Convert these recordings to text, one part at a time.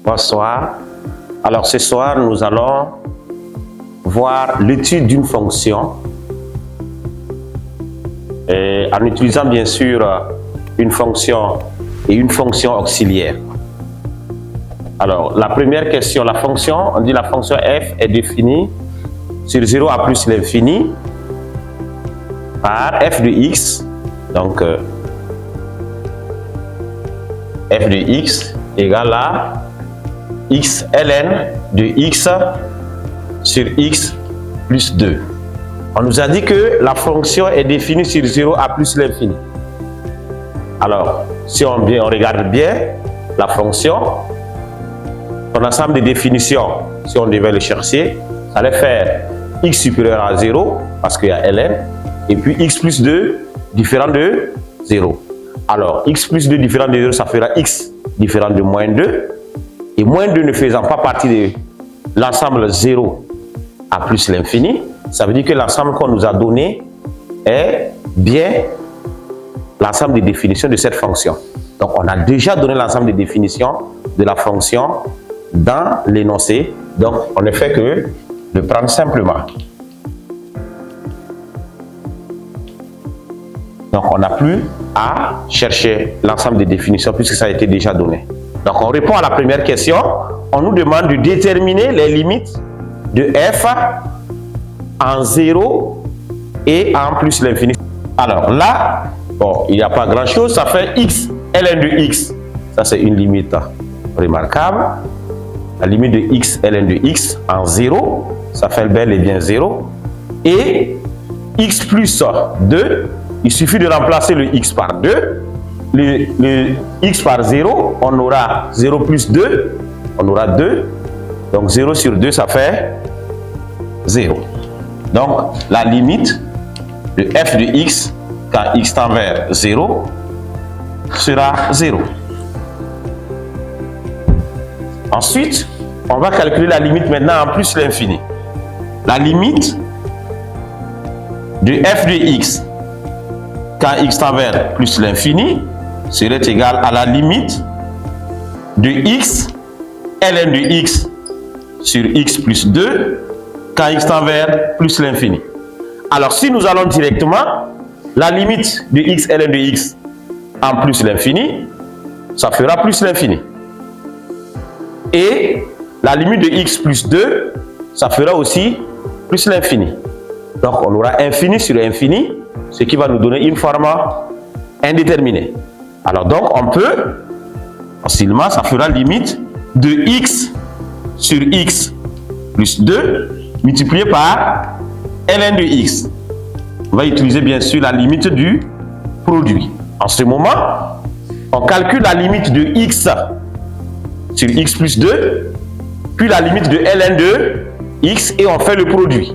Bonsoir. Alors ce soir, nous allons voir l'étude d'une fonction en utilisant bien sûr une fonction et une fonction auxiliaire. Alors la première question, la fonction, on dit la fonction f est définie sur 0 à plus l'infini par f de x, donc f de x égale à x ln de x sur x plus 2. On nous a dit que la fonction est définie sur 0 à plus l'infini. Alors, si on regarde bien la fonction, son ensemble de définitions, si on devait le chercher, ça allait faire x supérieur à 0, parce qu'il y a ln, et puis x plus 2 différent de 0. Alors, x plus 2 différent de 0, ça fera x différent de moins 2. Et moins 2 ne faisant pas partie de l'ensemble 0 à plus l'infini, ça veut dire que l'ensemble qu'on nous a donné est bien l'ensemble des définitions de cette fonction. Donc, on a déjà donné l'ensemble des définitions de la fonction dans l'énoncé. Donc, on ne fait que le prendre simplement. Donc, on n'a plus à chercher l'ensemble des définitions puisque ça a été déjà donné. Donc, on répond à la première question. On nous demande de déterminer les limites de f en 0 et en plus l'infini. Alors là, bon, il n'y a pas grand-chose. Ça fait x ln de x. Ça, c'est une limite remarquable. La limite de x ln de x en 0, ça fait bel et bien 0. Et x plus 2, il suffit de remplacer le x par 2. Le x par 0, on aura 0 plus 2, on aura 2. Donc 0 sur 2, ça fait 0. Donc la limite de f de x, quand x tend vers 0, sera 0. Ensuite, on va calculer la limite maintenant en plus l'infini. La limite de f de x, quand x tend vers plus l'infini, serait égal à la limite de x ln de x sur x plus 2 quand x tend vers plus l'infini. Alors si nous allons directement, la limite de x ln de x en plus l'infini, ça fera plus l'infini. Et la limite de x plus 2, ça fera aussi plus l'infini. Donc on aura infini sur infini, ce qui va nous donner une forme indéterminée. Alors donc on peut, facilement, ça fera limite de x sur x plus 2 multiplié par ln de x. On va utiliser bien sûr la limite du produit. En ce moment, on calcule la limite de x sur x plus 2, puis la limite de ln de x et on fait le produit.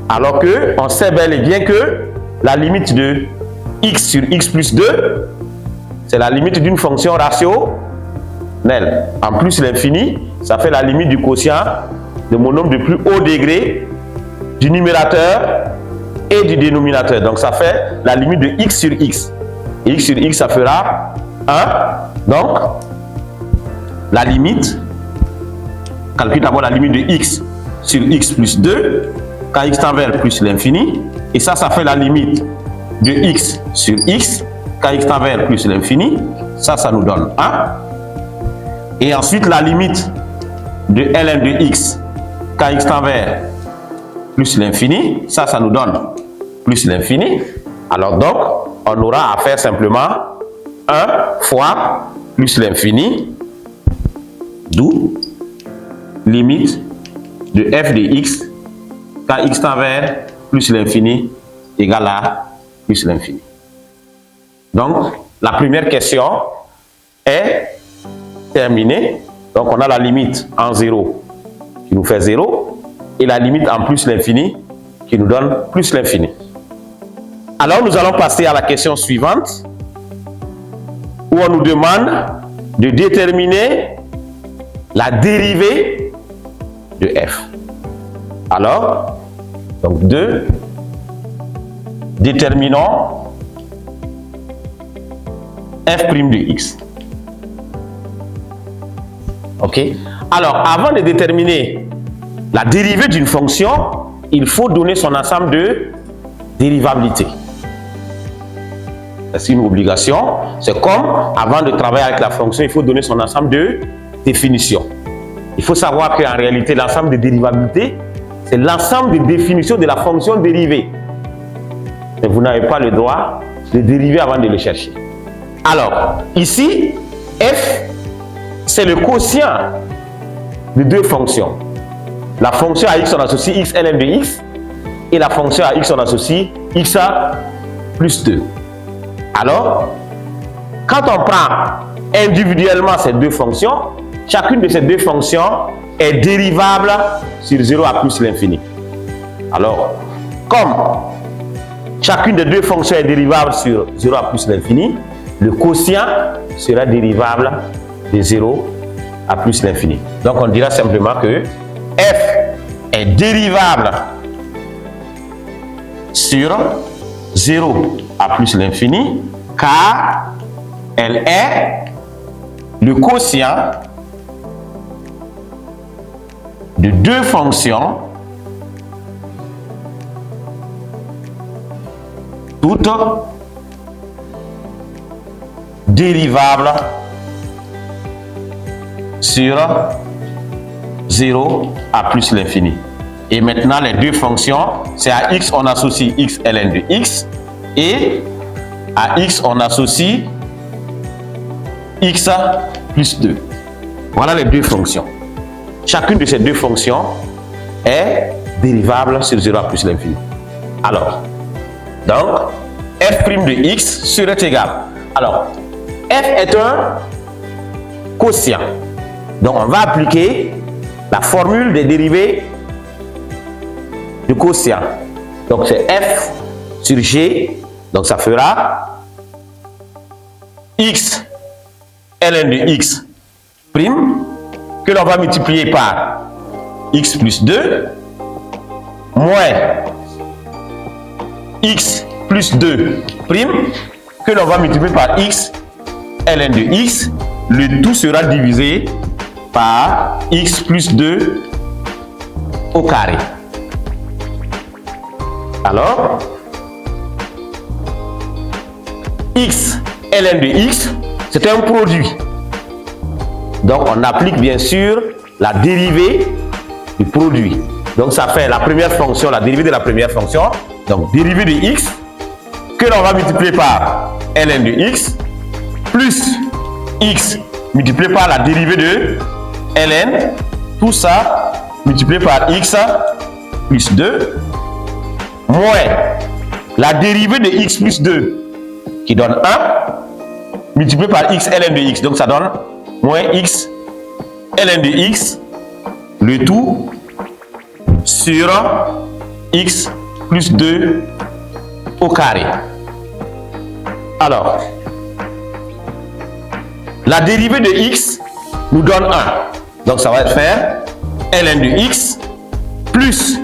Alors que on sait bel et bien que la limite de x sur x plus 2, c'est la limite d'une fonction rationnelle. En plus l'infini, ça fait la limite du quotient de mon nombre de plus haut degré du numérateur et du dénominateur. Donc ça fait la limite de x sur x. Et x sur x, ça fera 1. Donc, la limite, calcule d'abord la limite de x sur x plus 2, quand x tend vers plus l'infini. Et ça fait la limite de x sur x, quand x tend vers plus l'infini, ça nous donne 1. Et ensuite, la limite de ln de x, quand x tend vers plus l'infini, ça nous donne plus l'infini. Alors donc, on aura à faire simplement 1 fois plus l'infini, d'où limite de f de x, quand x tend vers plus l'infini, égale à plus l'infini. Donc, la première question est terminée. Donc, on a la limite en 0 qui nous fait 0 et la limite en plus l'infini qui nous donne plus l'infini. Alors, nous allons passer à la question suivante où on nous demande de déterminer la dérivée de f. Alors, donc déterminons f' de x. Ok? Alors, avant de déterminer la dérivée d'une fonction, il faut donner son ensemble de dérivabilité. C'est une obligation. C'est comme avant de travailler avec la fonction, il faut donner son ensemble de définitions. Il faut savoir qu'en réalité, l'ensemble de dérivabilité, c'est l'ensemble de définitions de la fonction dérivée. Mais vous n'avez pas le droit de dériver avant de le chercher. Alors, ici, f, c'est le quotient de deux fonctions. La fonction à x, on associe x ln de x, et la fonction à x, on associe x plus 2. Alors, quand on prend individuellement ces deux fonctions, chacune de ces deux fonctions est dérivable sur 0 à plus l'infini. Alors, comme chacune des deux fonctions est dérivable sur 0 à plus l'infini, le quotient sera dérivable de 0 à plus l'infini. Donc, on dira simplement que f est dérivable sur 0 à plus l'infini car elle est le quotient de deux fonctions toutes dérivables sur 0 à plus l'infini. Et maintenant, les deux fonctions, c'est à x, on associe x ln de x, et à x, on associe x plus 2. Voilà les deux fonctions. Chacune de ces deux fonctions est dérivable sur 0 à plus l'infini. Alors, donc, f' de x serait égal. Alors, f est un quotient. Donc, on va appliquer la formule des dérivés du quotient. Donc, c'est f sur g. Donc, ça fera x ln de x prime que l'on va multiplier par x plus 2 moins x plus 2 prime que l'on va multiplier par x ln de x. Le tout sera divisé par x plus 2 au carré. Alors, x ln de x, c'est un produit. Donc, on applique bien sûr la dérivée du produit. Donc, ça fait la première fonction, la dérivée de la première fonction. Donc, dérivée de x que l'on va multiplier par ln de x plus x multiplié par la dérivée de ln, tout ça multiplié par x plus 2 moins la dérivée de x plus 2 qui donne 1 multiplié par x ln de x, donc ça donne moins x ln de x, le tout sur x plus 2 au carré. Alors, la dérivée de x nous donne 1. Donc, ça va faire ln de x plus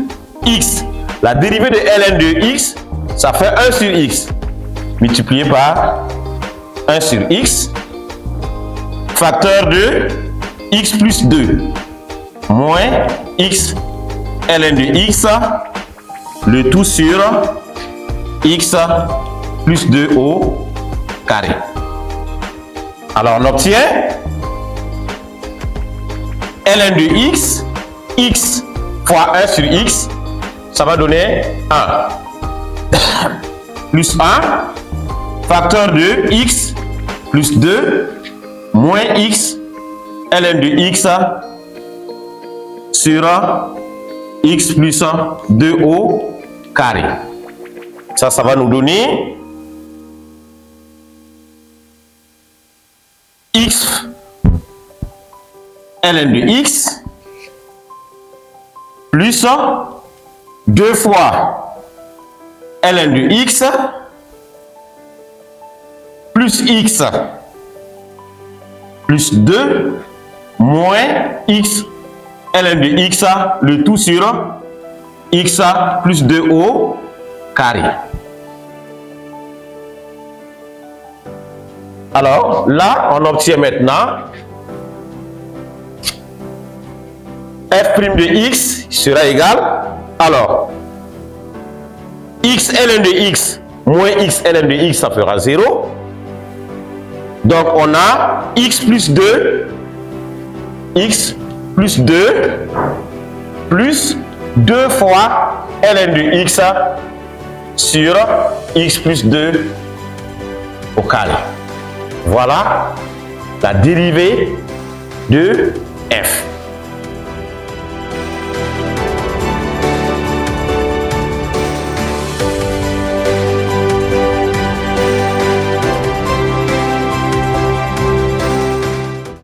x. La dérivée de ln de x, ça fait 1 sur x multiplié par 1 sur x, facteur de x plus 2 moins x ln de x, le tout sur x plus 2 au carré. Alors, on obtient ln de x, x fois 1 sur x, ça va donner 1. Plus 1, facteur de x plus 2, moins x, ln de x sur x plus 2 au carré. Ça va nous donner x ln de x plus 2 fois ln de x plus x plus 2 moins x ln de x, le tout sur x plus 2 au carré. Alors là, on obtient maintenant f' de x sera égal, alors, x ln de x moins x ln de x, ça fera 0. Donc, on a x plus 2 plus 2 fois ln de x sur x plus 2 au carré. Voilà la dérivée de f.